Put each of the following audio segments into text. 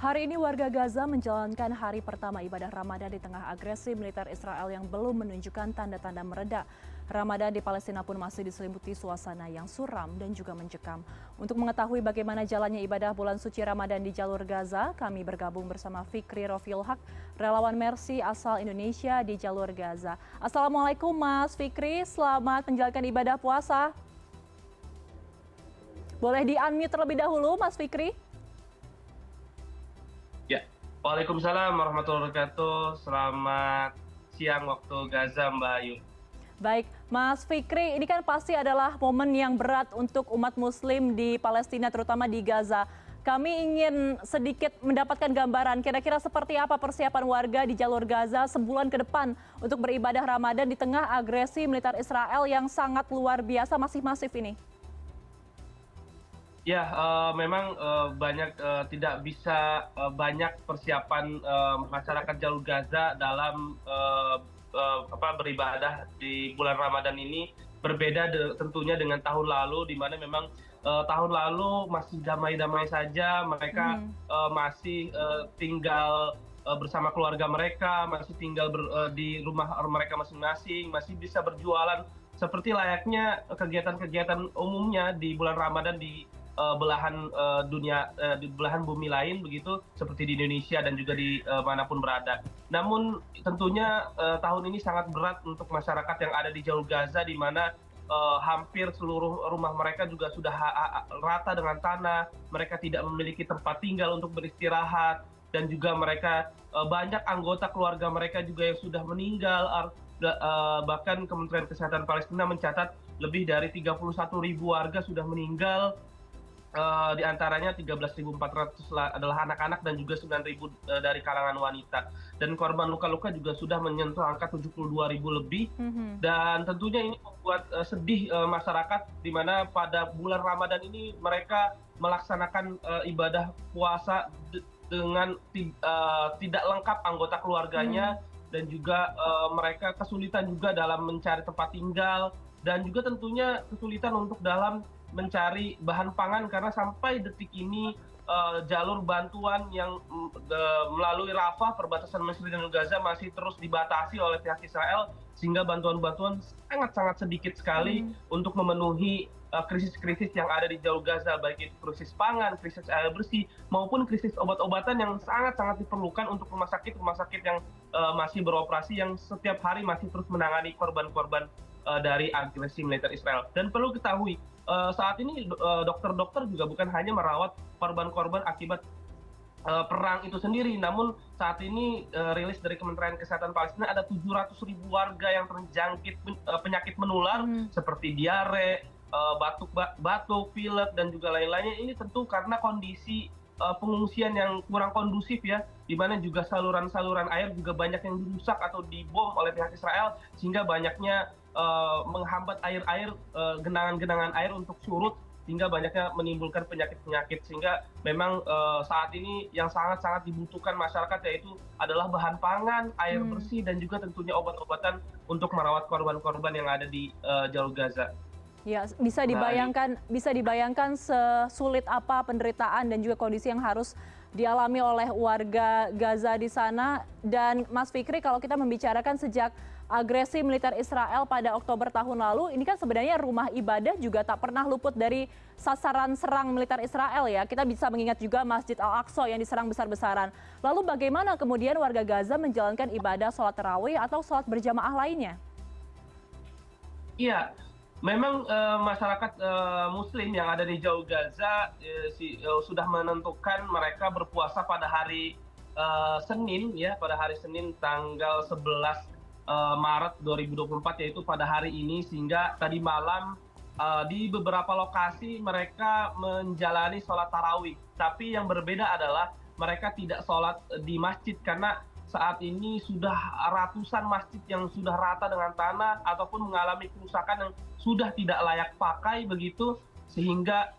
Hari ini warga Gaza menjalankan hari pertama ibadah Ramadan di tengah agresi militer Israel yang belum menunjukkan tanda-tanda mereda. Ramadan di Palestina pun masih diselimuti suasana yang suram dan juga mencekam. Untuk mengetahui bagaimana jalannya ibadah bulan suci Ramadan di jalur Gaza, kami bergabung bersama Fikri Rofiul Haq, relawan Mercy asal Indonesia di jalur Gaza. Assalamualaikum Mas Fikri, selamat menjalankan ibadah puasa. Boleh di-unmute terlebih dahulu Mas Fikri? Ya, Waalaikumsalam warahmatullahi wabarakatuh. Selamat siang waktu Gaza, Mbak Ayu. Baik, Mas Fikri, ini kan pasti adalah momen yang berat untuk umat Muslim di Palestina, terutama di Gaza. Kami ingin sedikit mendapatkan gambaran kira-kira seperti apa persiapan warga di jalur Gaza sebulan ke depan untuk beribadah Ramadan di tengah agresi militer Israel yang sangat luar biasa, masih masif ini. Ya, memang banyak tidak bisa banyak persiapan masyarakat jalur Gaza dalam beribadah di bulan Ramadan ini berbeda tentunya dengan tahun lalu, di mana memang tahun lalu masih damai-damai saja, mereka masih tinggal bersama keluarga mereka, masih tinggal di rumah mereka masing-masing, masih bisa berjualan seperti layaknya kegiatan-kegiatan umumnya di bulan Ramadan di belahan dunia, di belahan bumi lain begitu, seperti di Indonesia dan juga di manapun berada. Namun tentunya tahun ini sangat berat untuk masyarakat yang ada di jalur Gaza, di mana hampir seluruh rumah mereka juga sudah rata dengan tanah, mereka tidak memiliki tempat tinggal untuk beristirahat, dan juga mereka banyak anggota keluarga mereka juga yang sudah meninggal. Bahkan Kementerian Kesehatan Palestina mencatat lebih dari 31.000 warga sudah meninggal. Di antaranya 13.400 adalah anak-anak dan juga 9.000 dari kalangan wanita. Dan korban luka-luka juga sudah menyentuh angka 72.000 lebih. Dan tentunya ini membuat sedih masyarakat, di mana pada bulan Ramadan ini mereka melaksanakan ibadah puasa dengan tidak lengkap anggota keluarganya, dan juga mereka kesulitan juga dalam mencari tempat tinggal, dan juga tentunya kesulitan untuk dalam mencari bahan pangan, karena sampai detik ini jalur bantuan yang melalui Rafah, perbatasan Mesir dan Gaza, masih terus dibatasi oleh pihak Israel, sehingga bantuan-bantuan sangat-sangat sedikit sekali untuk memenuhi krisis-krisis yang ada di jalur Gaza, baik itu krisis pangan, krisis air bersih, maupun krisis obat-obatan yang sangat-sangat diperlukan untuk rumah sakit yang masih beroperasi, yang setiap hari masih terus menangani korban-korban dari agresi militer Israel. Dan perlu ketahui, saat ini dokter-dokter juga bukan hanya merawat korban-korban akibat perang itu sendiri, namun saat ini rilis dari Kementerian Kesehatan Palestina ada 700.000 warga yang terjangkit penyakit menular seperti diare, batuk, pilek, dan juga lain-lainnya. Ini tentu karena kondisi pengungsian yang kurang kondusif, ya, di mana juga saluran-saluran air juga banyak yang dirusak atau dibom oleh pihak Israel, sehingga banyaknya menghambat genangan-genangan air untuk surut, sehingga banyaknya menimbulkan penyakit-penyakit. Sehingga memang saat ini yang sangat-sangat dibutuhkan masyarakat yaitu adalah bahan pangan, air bersih, dan juga tentunya obat-obatan untuk merawat korban-korban yang ada di jalur Gaza. Ya, bisa dibayangkan sesulit apa penderitaan dan juga kondisi yang harus dialami oleh warga Gaza di sana. Dan Mas Fikri, kalau kita membicarakan sejak agresi militer Israel pada Oktober tahun lalu, ini kan sebenarnya rumah ibadah juga tak pernah luput dari sasaran serang militer Israel, ya. Kita bisa mengingat juga Masjid Al-Aqsa yang diserang besar-besaran. Lalu bagaimana kemudian warga Gaza menjalankan ibadah sholat tarawih atau sholat berjamaah lainnya? Iya, memang masyarakat Muslim yang ada di jalur Gaza sudah menentukan mereka berpuasa pada hari Senin, ya, pada hari Senin tanggal 11 Maret 2024, yaitu pada hari ini, sehingga tadi malam di beberapa lokasi mereka menjalani sholat tarawih. Tapi yang berbeda adalah mereka tidak sholat di masjid, karena saat ini sudah ratusan masjid yang sudah rata dengan tanah ataupun mengalami kerusakan yang sudah tidak layak pakai begitu, sehingga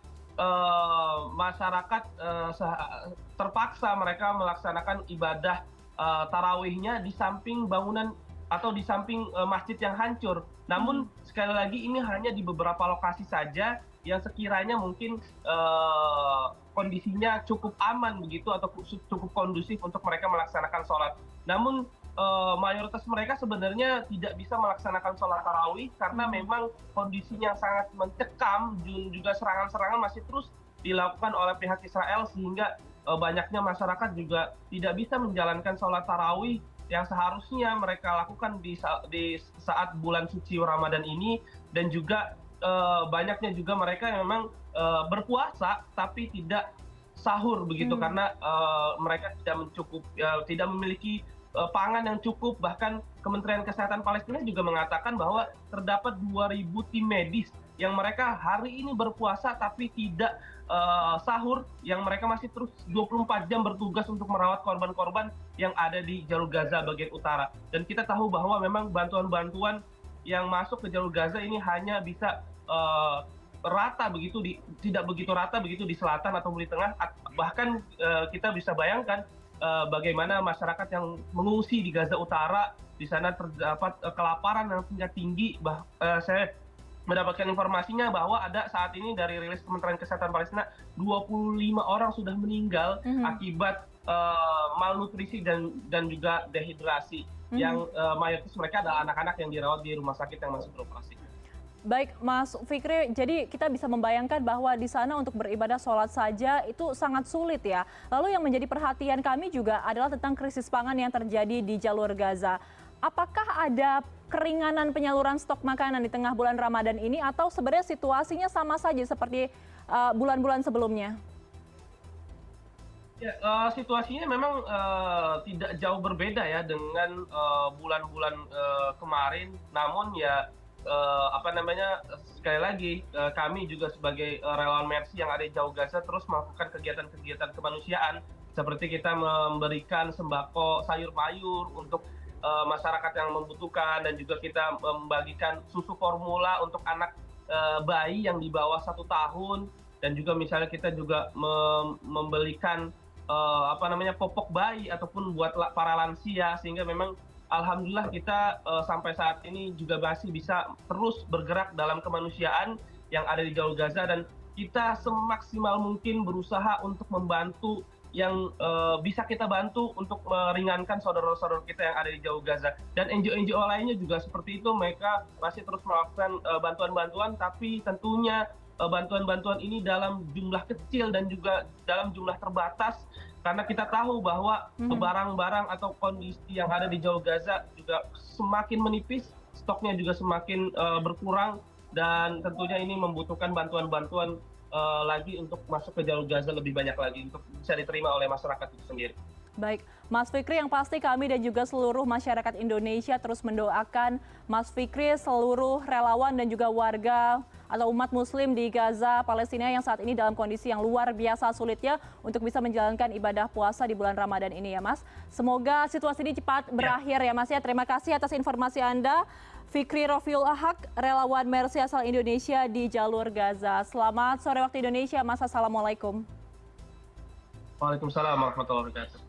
masyarakat terpaksa mereka melaksanakan ibadah tarawihnya di samping bangunan atau di samping masjid yang hancur. Namun sekali lagi ini hanya di beberapa lokasi saja, yang sekiranya mungkin kondisinya cukup aman begitu atau cukup kondusif untuk mereka melaksanakan sholat. Namun mayoritas mereka sebenarnya tidak bisa melaksanakan sholat tarawih karena memang kondisinya sangat mencekam, juga serangan-serangan masih terus dilakukan oleh pihak Israel sehingga banyaknya masyarakat juga tidak bisa menjalankan sholat tarawih yang seharusnya mereka lakukan di saat bulan suci Ramadan ini, dan juga banyaknya juga mereka yang memang berpuasa tapi tidak sahur begitu karena mereka tidak memiliki pangan yang cukup. Bahkan Kementerian Kesehatan Palestina juga mengatakan bahwa terdapat 2.000 tim medis yang mereka hari ini berpuasa tapi tidak sahur, yang mereka masih terus 24 jam bertugas untuk merawat korban-korban yang ada di jalur Gaza bagian utara. Dan kita tahu bahwa memang bantuan-bantuan yang masuk ke jalur Gaza ini hanya bisa rata begitu, tidak begitu rata begitu di selatan atau di tengah. Bahkan kita bisa bayangkan bagaimana masyarakat yang mengungsi di Gaza Utara, di sana terdapat kelaparan yang tingkat tinggi. Saya mendapatkan informasinya bahwa ada saat ini dari rilis Kementerian Kesehatan Palestina 25 orang sudah meninggal akibat malnutrisi dan juga dehidrasi, yang mayoritas mereka adalah anak-anak yang dirawat di rumah sakit yang masih beroperasi. Baik, Mas Fikri, jadi kita bisa membayangkan bahwa di sana untuk beribadah sholat saja itu sangat sulit ya. Lalu yang menjadi perhatian kami juga adalah tentang krisis pangan yang terjadi di jalur Gaza. Apakah ada keringanan penyaluran stok makanan di tengah bulan Ramadan ini, atau sebenarnya situasinya sama saja seperti bulan-bulan sebelumnya? Ya, situasinya memang tidak jauh berbeda ya dengan bulan-bulan kemarin. Namun ya sekali lagi kami juga sebagai relawan Mercy yang ada di Jalur Gaza terus melakukan kegiatan-kegiatan kemanusiaan, seperti kita memberikan sembako sayur mayur untuk masyarakat yang membutuhkan, dan juga kita membagikan susu formula untuk anak bayi yang di bawah 1 tahun, dan juga misalnya kita juga membelikan popok bayi ataupun buat para lansia, sehingga memang alhamdulillah kita sampai saat ini juga masih bisa terus bergerak dalam kemanusiaan yang ada di Jalur Gaza, dan kita semaksimal mungkin berusaha untuk membantu yang bisa kita bantu untuk meringankan saudara-saudara kita yang ada di Jalur Gaza. Dan NGO-NGO lainnya juga seperti itu, mereka masih terus melakukan bantuan-bantuan, tapi tentunya bantuan-bantuan ini dalam jumlah kecil dan juga dalam jumlah terbatas, karena kita tahu bahwa barang-barang atau kondisi yang ada di Jalur Gaza juga semakin menipis, stoknya juga semakin berkurang, dan tentunya ini membutuhkan bantuan-bantuan lagi untuk masuk ke Jalur Gaza lebih banyak lagi untuk bisa diterima oleh masyarakat itu sendiri. Baik, Mas Fikri, yang pasti kami dan juga seluruh masyarakat Indonesia terus mendoakan Mas Fikri, seluruh relawan dan juga warga atau umat muslim di Gaza, Palestina yang saat ini dalam kondisi yang luar biasa sulitnya untuk bisa menjalankan ibadah puasa di bulan Ramadan ini ya Mas. Semoga situasi ini cepat berakhir ya Mas ya. Terima kasih atas informasi Anda. Fikri Rofiul Ahak, relawan Mercy asal Indonesia di Jalur Gaza. Selamat sore waktu Indonesia Mas, assalamualaikum. Waalaikumsalam warahmatullahi wabarakatuh.